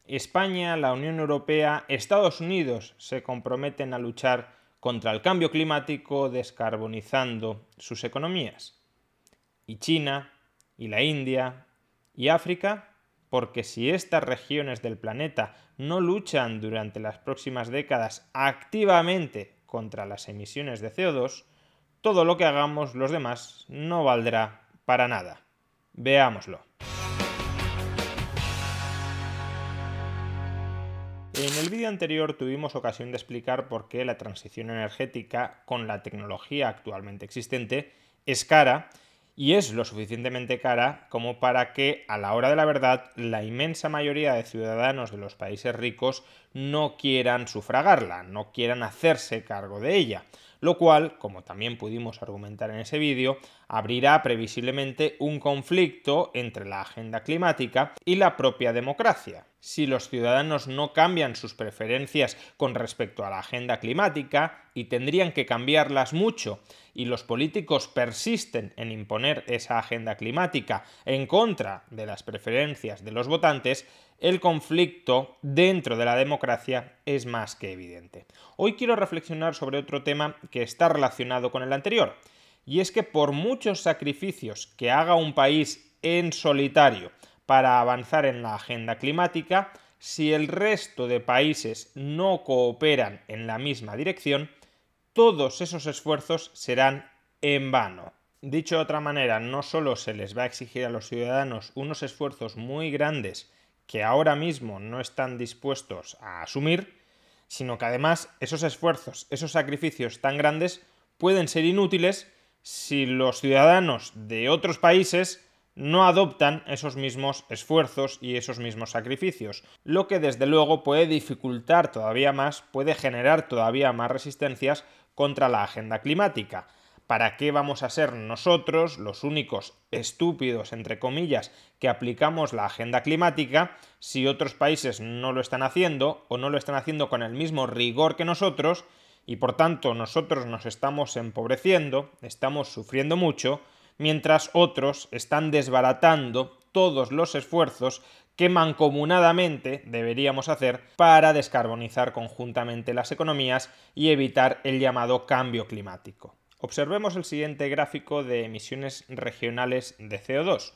España, la Unión Europea, Estados Unidos se comprometen a luchar contra el cambio climático descarbonizando sus economías. Y China, y la India, y África, porque si estas regiones del planeta no luchan durante las próximas décadas activamente contra las emisiones de CO2, todo lo que hagamos los demás no valdrá para nada. Veámoslo. En el vídeo anterior tuvimos ocasión de explicar por qué la transición energética con la tecnología actualmente existente es cara y es lo suficientemente cara como para que, a la hora de la verdad, la inmensa mayoría de ciudadanos de los países ricos no quieran sufragarla, no quieran hacerse cargo de ella, lo cual, como también pudimos argumentar en ese vídeo, abrirá previsiblemente un conflicto entre la agenda climática y la propia democracia. Si los ciudadanos no cambian sus preferencias con respecto a la agenda climática, y tendrían que cambiarlas mucho, y los políticos persisten en imponer esa agenda climática en contra de las preferencias de los votantes, el conflicto dentro de la democracia es más que evidente. Hoy quiero reflexionar sobre otro tema que está relacionado con el anterior, y es que por muchos sacrificios que haga un país en solitario para avanzar en la agenda climática, si el resto de países no cooperan en la misma dirección, todos esos esfuerzos serán en vano. Dicho de otra manera, no solo se les va a exigir a los ciudadanos unos esfuerzos muy grandes que ahora mismo no están dispuestos a asumir, sino que además esos esfuerzos, esos sacrificios tan grandes pueden ser inútiles si los ciudadanos de otros países no adoptan esos mismos esfuerzos y esos mismos sacrificios, lo que desde luego puede dificultar todavía más, puede generar todavía más resistencias contra la agenda climática. ¿Para qué vamos a ser nosotros los únicos estúpidos, entre comillas, que aplicamos la agenda climática si otros países no lo están haciendo o no lo están haciendo con el mismo rigor que nosotros y por tanto nosotros nos estamos empobreciendo, estamos sufriendo mucho, mientras otros están desbaratando todos los esfuerzos que mancomunadamente deberíamos hacer para descarbonizar conjuntamente las economías y evitar el llamado cambio climático? Observemos el siguiente gráfico de emisiones regionales de CO2.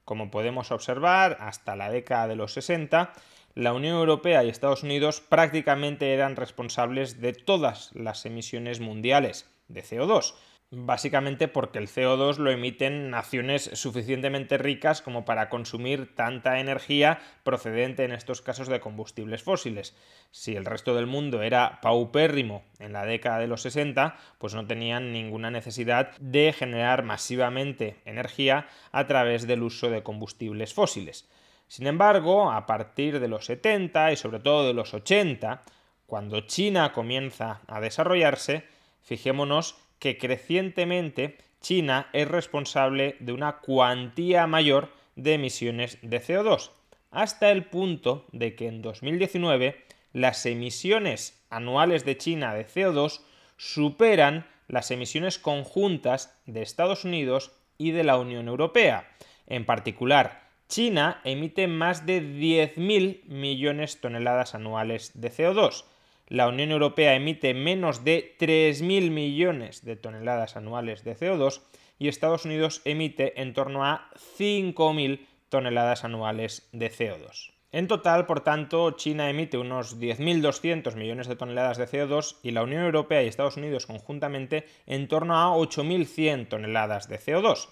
Como podemos observar, hasta la década de los 60, la Unión Europea y Estados Unidos prácticamente eran responsables de todas las emisiones mundiales de CO2. Básicamente porque el CO2 lo emiten naciones suficientemente ricas como para consumir tanta energía procedente en estos casos de combustibles fósiles. Si el resto del mundo era paupérrimo en la década de los 60, pues no tenían ninguna necesidad de generar masivamente energía a través del uso de combustibles fósiles. Sin embargo, a partir de los 70 y sobre todo de los 80, cuando China comienza a desarrollarse, fijémonos que crecientemente China es responsable de una cuantía mayor de emisiones de CO2, hasta el punto de que en 2019 las emisiones anuales de China de CO2 superan las emisiones conjuntas de Estados Unidos y de la Unión Europea. En particular, China emite más de 10.000 millones de toneladas anuales de CO2. La Unión Europea emite menos de 3.000 millones de toneladas anuales de CO2 y Estados Unidos emite en torno a 5.000 toneladas anuales de CO2. En total, por tanto, China emite unos 10.200 millones de toneladas de CO2 y la Unión Europea y Estados Unidos conjuntamente en torno a 8.100 toneladas de CO2.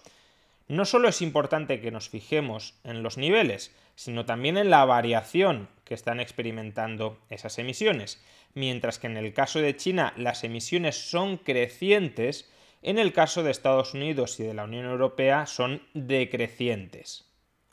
No solo es importante que nos fijemos en los niveles, sino también en la variación que están experimentando esas emisiones. Mientras que en el caso de China las emisiones son crecientes, en el caso de Estados Unidos y de la Unión Europea son decrecientes.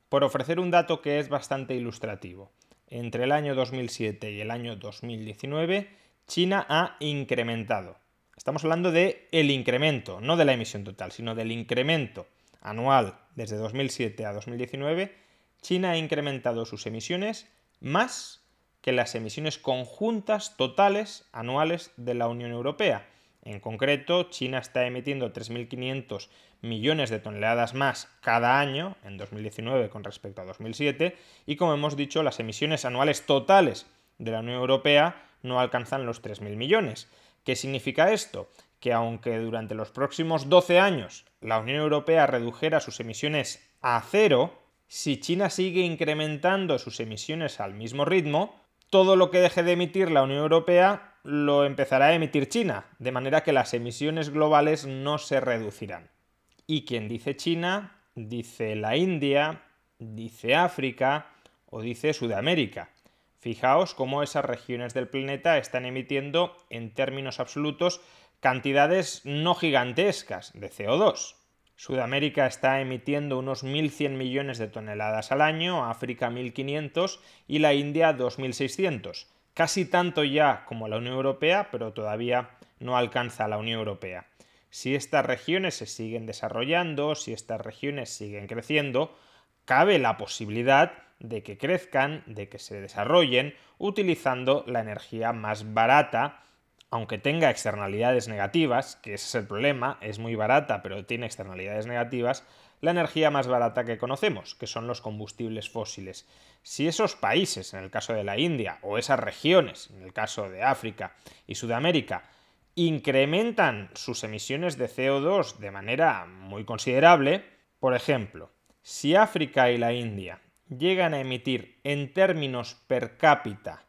Por ofrecer un dato que es bastante ilustrativo, entre el año 2007 y el año 2019, China ha incrementado. Estamos hablando del incremento, no de la emisión total, sino del incremento anual desde 2007 a 2019, China ha incrementado sus emisiones más que las emisiones conjuntas totales anuales de la Unión Europea. En concreto, China está emitiendo 3.500 millones de toneladas más cada año en 2019 con respecto a 2007 y, como hemos dicho, las emisiones anuales totales de la Unión Europea no alcanzan los 3.000 millones. ¿Qué significa esto? Que aunque durante los próximos 12 años la Unión Europea redujera sus emisiones a cero, si China sigue incrementando sus emisiones al mismo ritmo, todo lo que deje de emitir la Unión Europea lo empezará a emitir China, de manera que las emisiones globales no se reducirán. Y quien dice China, dice la India, dice África o dice Sudamérica. Fijaos cómo esas regiones del planeta están emitiendo, en términos absolutos, cantidades no gigantescas de CO2. Sudamérica está emitiendo unos 1.100 millones de toneladas al año, África 1.500 y la India 2.600. Casi tanto ya como la Unión Europea, pero todavía no alcanza a la Unión Europea. Si estas regiones se siguen desarrollando, si estas regiones siguen creciendo, cabe la posibilidad de que crezcan, de que se desarrollen, utilizando la energía más barata, aunque tenga externalidades negativas, que ese es el problema, es muy barata pero tiene externalidades negativas, la energía más barata que conocemos, que son los combustibles fósiles. Si esos países, en el caso de la India, o esas regiones, en el caso de África y Sudamérica, incrementan sus emisiones de CO2 de manera muy considerable, por ejemplo, si África y la India llegan a emitir en términos per cápita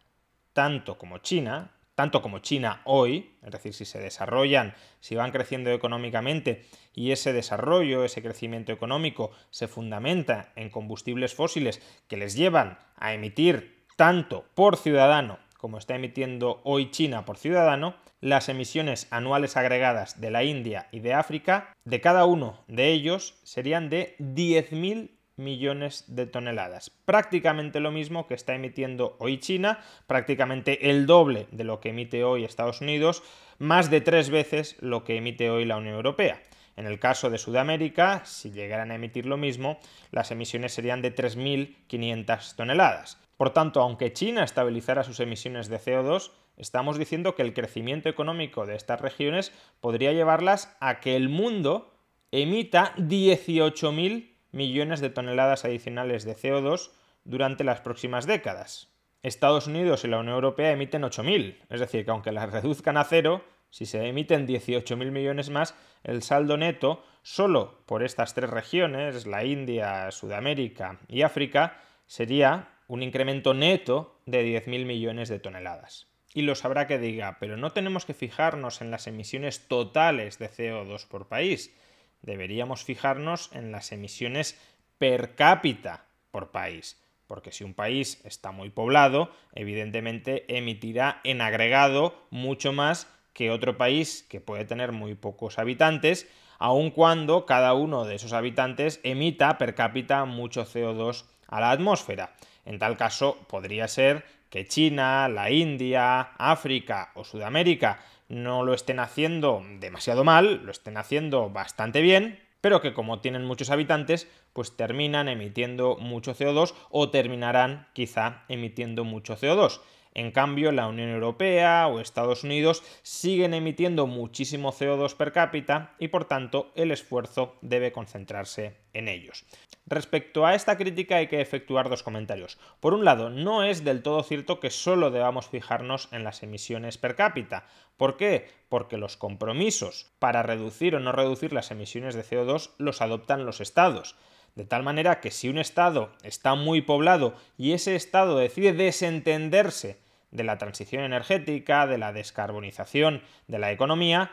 tanto como China hoy, es decir, si se desarrollan, si van creciendo económicamente y ese desarrollo, ese crecimiento económico se fundamenta en combustibles fósiles que les llevan a emitir tanto por ciudadano como está emitiendo hoy China por ciudadano, las emisiones anuales agregadas de la India y de África, de cada uno de ellos, serían de 10.000 millones de toneladas. Prácticamente lo mismo que está emitiendo hoy China, prácticamente el doble de lo que emite hoy Estados Unidos, más de 3 veces lo que emite hoy la Unión Europea. En el caso de Sudamérica, si llegaran a emitir lo mismo, las emisiones serían de 3.500 toneladas. Por tanto, aunque China estabilizara sus emisiones de CO2, estamos diciendo que el crecimiento económico de estas regiones podría llevarlas a que el mundo emita 18.000 millones de toneladas adicionales de CO2 durante las próximas décadas. Estados Unidos y la Unión Europea emiten 8.000, es decir, que aunque las reduzcan a cero, si se emiten 18.000 millones más, el saldo neto, solo por estas 3 regiones, la India, Sudamérica y África, sería un incremento neto de 10.000 millones de toneladas. Y lo sabrá que diga, pero no tenemos que fijarnos en las emisiones totales de CO2 por país. Deberíamos fijarnos en las emisiones per cápita por país, porque si un país está muy poblado, evidentemente emitirá en agregado mucho más que otro país que puede tener muy pocos habitantes, aun cuando cada uno de esos habitantes emita per cápita mucho CO2 a la atmósfera. En tal caso, podría ser que China, la India, África o Sudamérica no lo estén haciendo demasiado mal, lo estén haciendo bastante bien, pero que como tienen muchos habitantes, pues terminan emitiendo mucho CO2 o terminarán quizá emitiendo mucho CO2. En cambio, la Unión Europea o Estados Unidos siguen emitiendo muchísimo CO2 per cápita y por tanto el esfuerzo debe concentrarse en ellos. Respecto a esta crítica hay que efectuar 2 comentarios. Por un lado, no es del todo cierto que solo debamos fijarnos en las emisiones per cápita. ¿Por qué? Porque los compromisos para reducir o no reducir las emisiones de CO2 los adoptan los estados. De tal manera que si un estado está muy poblado y ese estado decide desentenderse de la transición energética, de la descarbonización de la economía,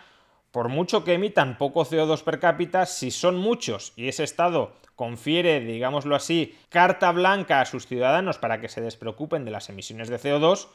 por mucho que emitan poco CO2 per cápita, si son muchos y ese estado confiere, digámoslo así, carta blanca a sus ciudadanos para que se despreocupen de las emisiones de CO2,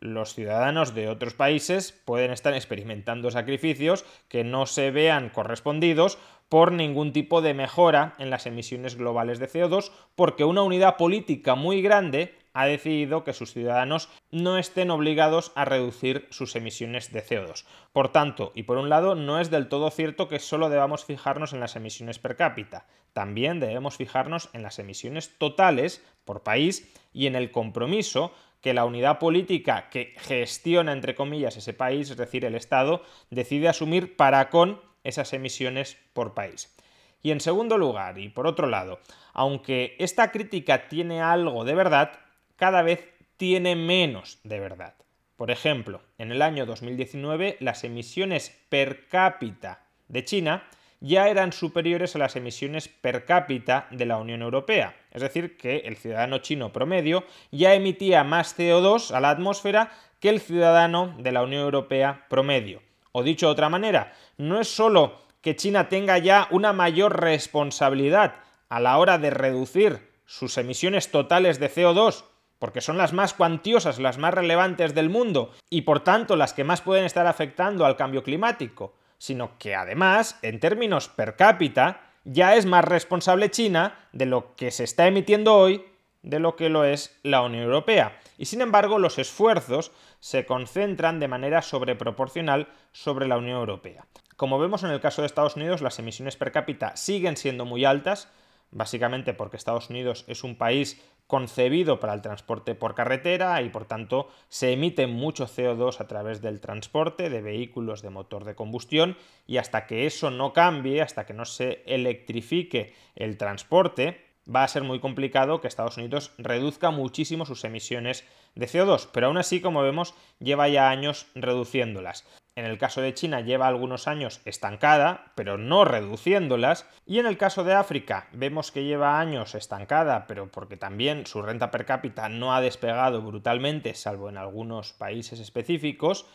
los ciudadanos de otros países pueden estar experimentando sacrificios que no se vean correspondidos por ningún tipo de mejora en las emisiones globales de CO2, porque una unidad política muy grande ha decidido que sus ciudadanos no estén obligados a reducir sus emisiones de CO2. Por tanto, y por un lado, no es del todo cierto que solo debamos fijarnos en las emisiones per cápita. También debemos fijarnos en las emisiones totales por país y en el compromiso que la unidad política que gestiona, entre comillas, ese país, es decir, el Estado, decide asumir para con esas emisiones por país. Y en segundo lugar, y por otro lado, aunque esta crítica tiene algo de verdad, cada vez tiene menos de verdad. Por ejemplo, en el año 2019 las emisiones per cápita de China ya eran superiores a las emisiones per cápita de la Unión Europea. Es decir, que el ciudadano chino promedio ya emitía más CO2 a la atmósfera que el ciudadano de la Unión Europea promedio. O dicho de otra manera, no es solo que China tenga ya una mayor responsabilidad a la hora de reducir sus emisiones totales de CO2, porque son las más cuantiosas, las más relevantes del mundo y por tanto las que más pueden estar afectando al cambio climático, sino que además, en términos per cápita, ya es más responsable China de lo que se está emitiendo hoy de lo que lo es la Unión Europea. Y sin embargo, los esfuerzos se concentran de manera sobreproporcional sobre la Unión Europea. Como vemos en el caso de Estados Unidos, las emisiones per cápita siguen siendo muy altas, básicamente porque Estados Unidos es un país concebido para el transporte por carretera y por tanto se emite mucho CO2 a través del transporte de vehículos de motor de combustión, y hasta que eso no cambie, hasta que no se electrifique el transporte, va a ser muy complicado que Estados Unidos reduzca muchísimo sus emisiones de CO2, pero aún así, como vemos, lleva ya años reduciéndolas. En el caso de China lleva algunos años estancada, pero no reduciéndolas, y en el caso de África vemos que lleva años estancada, pero porque también su renta per cápita no ha despegado brutalmente, salvo en algunos países específicos.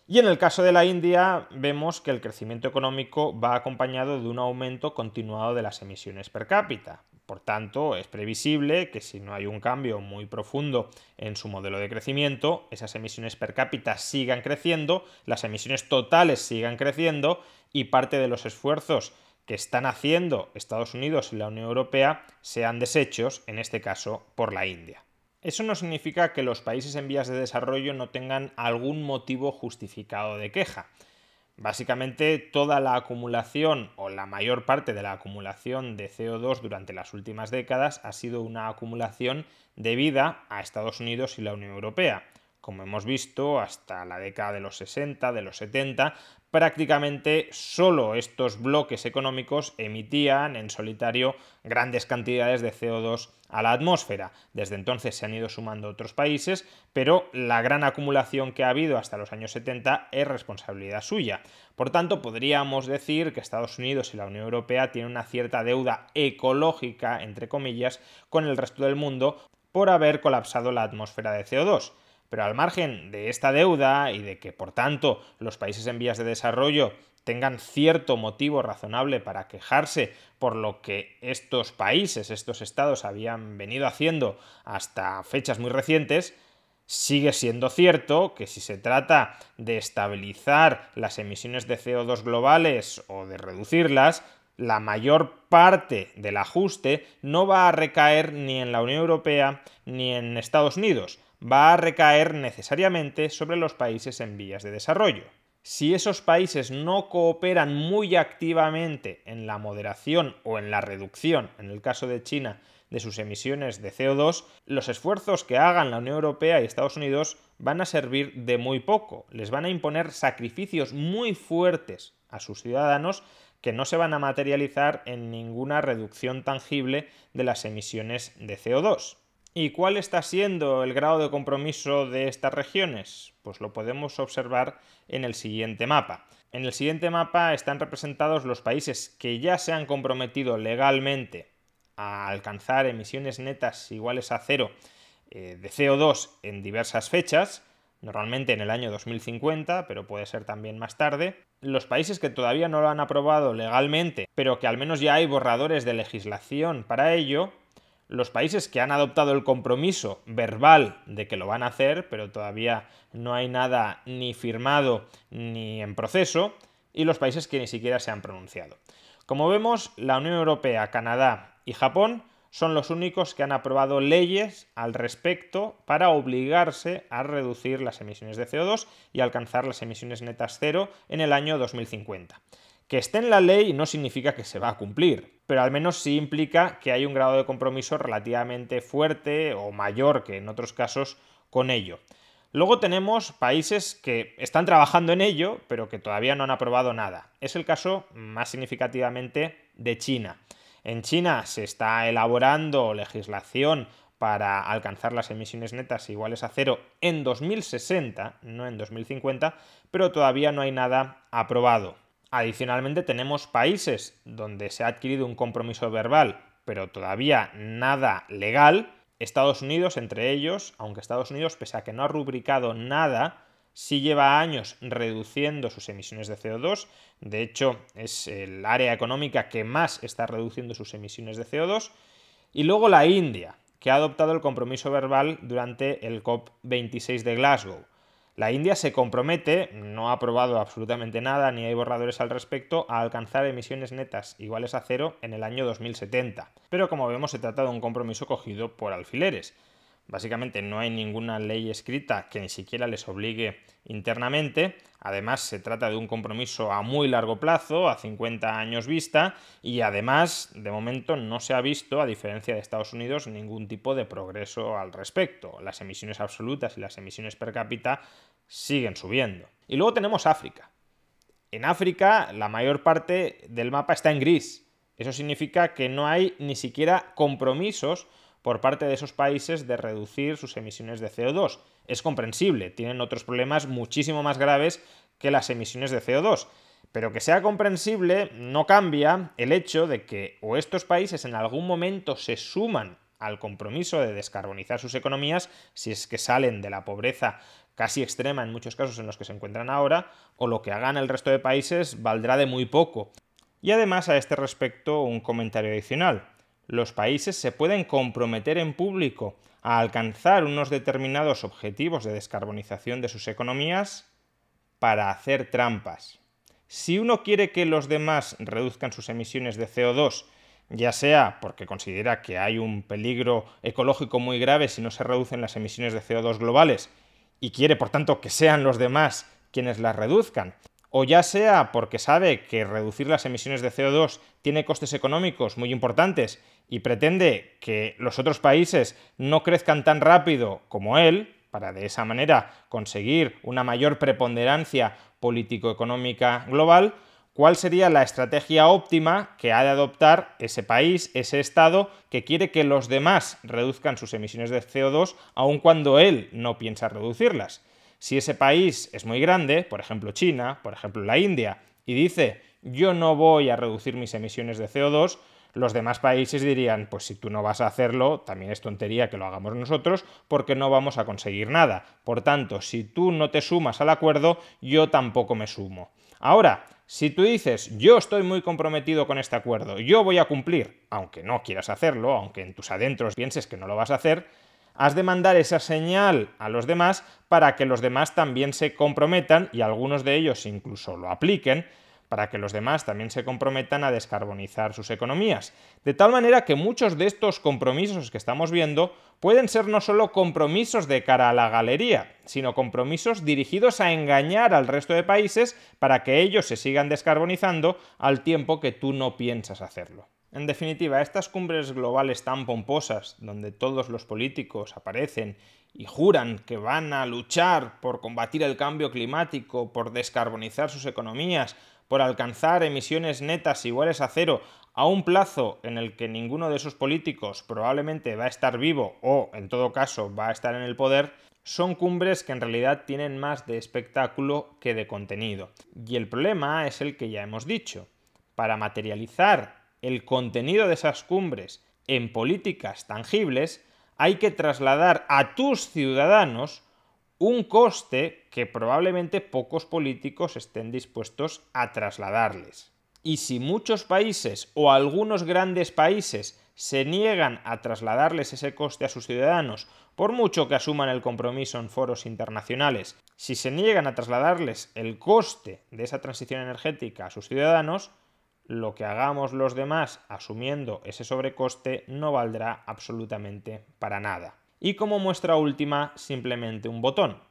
Y en el caso de la India vemos que el crecimiento económico va acompañado de un aumento continuado de las emisiones per cápita. Por tanto, es previsible que si no hay un cambio muy profundo en su modelo de crecimiento, esas emisiones per cápita sigan creciendo, las emisiones totales sigan creciendo y parte de los esfuerzos que están haciendo Estados Unidos y la Unión Europea sean deshechos, en este caso, por la India. Eso no significa que los países en vías de desarrollo no tengan algún motivo justificado de queja. Básicamente toda la acumulación o la mayor parte de la acumulación de CO2 durante las últimas décadas ha sido una acumulación debida a Estados Unidos y la Unión Europea. Como hemos visto, hasta la década de los 60, de los 70, prácticamente solo estos bloques económicos emitían en solitario grandes cantidades de CO2 a la atmósfera. Desde entonces se han ido sumando otros países, pero la gran acumulación que ha habido hasta los años 70 es responsabilidad suya. Por tanto, podríamos decir que Estados Unidos y la Unión Europea tienen una cierta deuda ecológica, entre comillas, con el resto del mundo por haber colapsado la atmósfera de CO2. Pero al margen de esta deuda y de que, por tanto, los países en vías de desarrollo tengan cierto motivo razonable para quejarse por lo que estos países, estos estados habían venido haciendo hasta fechas muy recientes, sigue siendo cierto que si se trata de estabilizar las emisiones de CO2 globales o de reducirlas, la mayor parte del ajuste no va a recaer ni en la Unión Europea ni en Estados Unidos, va a recaer necesariamente sobre los países en vías de desarrollo. Si esos países no cooperan muy activamente en la moderación o en la reducción, en el caso de China, de sus emisiones de CO2, los esfuerzos que hagan la Unión Europea y Estados Unidos van a servir de muy poco. Les van a imponer sacrificios muy fuertes a sus ciudadanos que no se van a materializar en ninguna reducción tangible de las emisiones de CO2. ¿Y cuál está siendo el grado de compromiso de estas regiones? Pues lo podemos observar en el siguiente mapa. En el siguiente mapa están representados los países que ya se han comprometido legalmente a alcanzar emisiones netas iguales a cero de CO2 en diversas fechas, normalmente en el año 2050, pero puede ser también más tarde. Los países que todavía no lo han aprobado legalmente, pero que al menos ya hay borradores de legislación para ello. Los países que han adoptado el compromiso verbal de que lo van a hacer, pero todavía no hay nada ni firmado ni en proceso, y los países que ni siquiera se han pronunciado. Como vemos, la Unión Europea, Canadá y Japón son los únicos que han aprobado leyes al respecto para obligarse a reducir las emisiones de CO2 y alcanzar las emisiones netas cero en el año 2050. Que esté en la ley no significa que se va a cumplir, pero al menos sí implica que hay un grado de compromiso relativamente fuerte o mayor que en otros casos con ello. Luego tenemos países que están trabajando en ello, pero que todavía no han aprobado nada. Es el caso más significativamente de China. En China se está elaborando legislación para alcanzar las emisiones netas iguales a cero en 2060, no en 2050, pero todavía no hay nada aprobado. Adicionalmente tenemos países donde se ha adquirido un compromiso verbal, pero todavía nada legal. Estados Unidos, entre ellos, aunque Estados Unidos, pese a que no ha rubricado nada, sí lleva años reduciendo sus emisiones de CO2. De hecho, es el área económica que más está reduciendo sus emisiones de CO2. Y luego la India, que ha adoptado el compromiso verbal durante el COP26 de Glasgow. La India se compromete, no ha aprobado absolutamente nada, ni hay borradores al respecto, a alcanzar emisiones netas iguales a cero en el año 2070. Pero como vemos, se trata de un compromiso cogido por alfileres. Básicamente no hay ninguna ley escrita que ni siquiera les obligue internamente. Además, se trata de un compromiso a muy largo plazo, a 50 años vista, y además, de momento, no se ha visto, a diferencia de Estados Unidos, ningún tipo de progreso al respecto. Las emisiones absolutas y las emisiones per cápita siguen subiendo. Y luego tenemos África. En África, la mayor parte del mapa está en gris. Eso significa que no hay ni siquiera compromisos por parte de esos países de reducir sus emisiones de CO2. Es comprensible, tienen otros problemas muchísimo más graves que las emisiones de CO2. Pero que sea comprensible no cambia el hecho de que o estos países en algún momento se suman al compromiso de descarbonizar sus economías, si es que salen de la pobreza casi extrema en muchos casos en los que se encuentran ahora, o lo que hagan el resto de países valdrá de muy poco. Y además a este respecto un comentario adicional. Los países se pueden comprometer en público a alcanzar unos determinados objetivos de descarbonización de sus economías para hacer trampas. Si uno quiere que los demás reduzcan sus emisiones de CO2, ya sea porque considera que hay un peligro ecológico muy grave si no se reducen las emisiones de CO2 globales, y quiere, por tanto, que sean los demás quienes las reduzcan, o ya sea porque sabe que reducir las emisiones de CO2 tiene costes económicos muy importantes y pretende que los otros países no crezcan tan rápido como él, para de esa manera conseguir una mayor preponderancia político-económica global, ¿cuál sería la estrategia óptima que ha de adoptar ese país, ese Estado, que quiere que los demás reduzcan sus emisiones de CO2 aun cuando él no piensa reducirlas? Si ese país es muy grande, por ejemplo China, por ejemplo la India, y dice yo no voy a reducir mis emisiones de CO2, los demás países dirían pues si tú no vas a hacerlo, también es tontería que lo hagamos nosotros porque no vamos a conseguir nada. Por tanto, si tú no te sumas al acuerdo, yo tampoco me sumo. Ahora, si tú dices yo estoy muy comprometido con este acuerdo, yo voy a cumplir, aunque no quieras hacerlo, aunque en tus adentros pienses que no lo vas a hacer, has de mandar esa señal a los demás para que los demás también se comprometan, y algunos de ellos incluso lo apliquen, para que los demás también se comprometan a descarbonizar sus economías. De tal manera que muchos de estos compromisos que estamos viendo pueden ser no solo compromisos de cara a la galería, sino compromisos dirigidos a engañar al resto de países para que ellos se sigan descarbonizando al tiempo que tú no piensas hacerlo. En definitiva, estas cumbres globales tan pomposas, donde todos los políticos aparecen y juran que van a luchar por combatir el cambio climático, por descarbonizar sus economías, por alcanzar emisiones netas iguales a cero, a un plazo en el que ninguno de esos políticos probablemente va a estar vivo o, en todo caso, va a estar en el poder, son cumbres que en realidad tienen más de espectáculo que de contenido. Y el problema es el que ya hemos dicho. Para materializar el contenido de esas cumbres en políticas tangibles, hay que trasladar a tus ciudadanos un coste que probablemente pocos políticos estén dispuestos a trasladarles. Y si muchos países o algunos grandes países se niegan a trasladarles ese coste a sus ciudadanos, por mucho que asuman el compromiso en foros internacionales, si se niegan a trasladarles el coste de esa transición energética a sus ciudadanos, lo que hagamos los demás asumiendo ese sobrecoste no valdrá absolutamente para nada. Y como muestra última, simplemente un botón.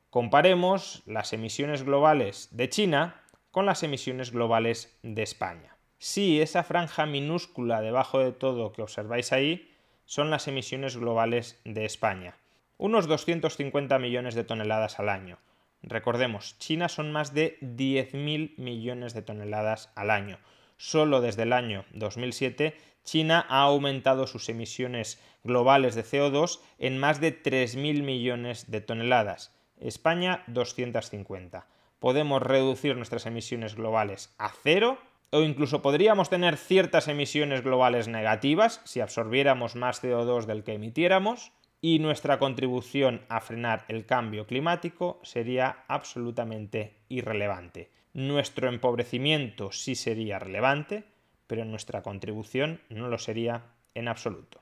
Comparemos las emisiones globales de China con las emisiones globales de España. Sí, esa franja minúscula debajo de todo que observáis ahí son las emisiones globales de España. Unos 250 millones de toneladas al año. Recordemos, China son más de 10.000 millones de toneladas al año. Solo desde el año 2007, China ha aumentado sus emisiones globales de CO2 en más de 3.000 millones de toneladas. España, 250. Podemos reducir nuestras emisiones globales a cero o incluso podríamos tener ciertas emisiones globales negativas si absorbiéramos más CO2 del que emitiéramos, y nuestra contribución a frenar el cambio climático sería absolutamente irrelevante. Nuestro empobrecimiento sí sería relevante, pero nuestra contribución no lo sería en absoluto.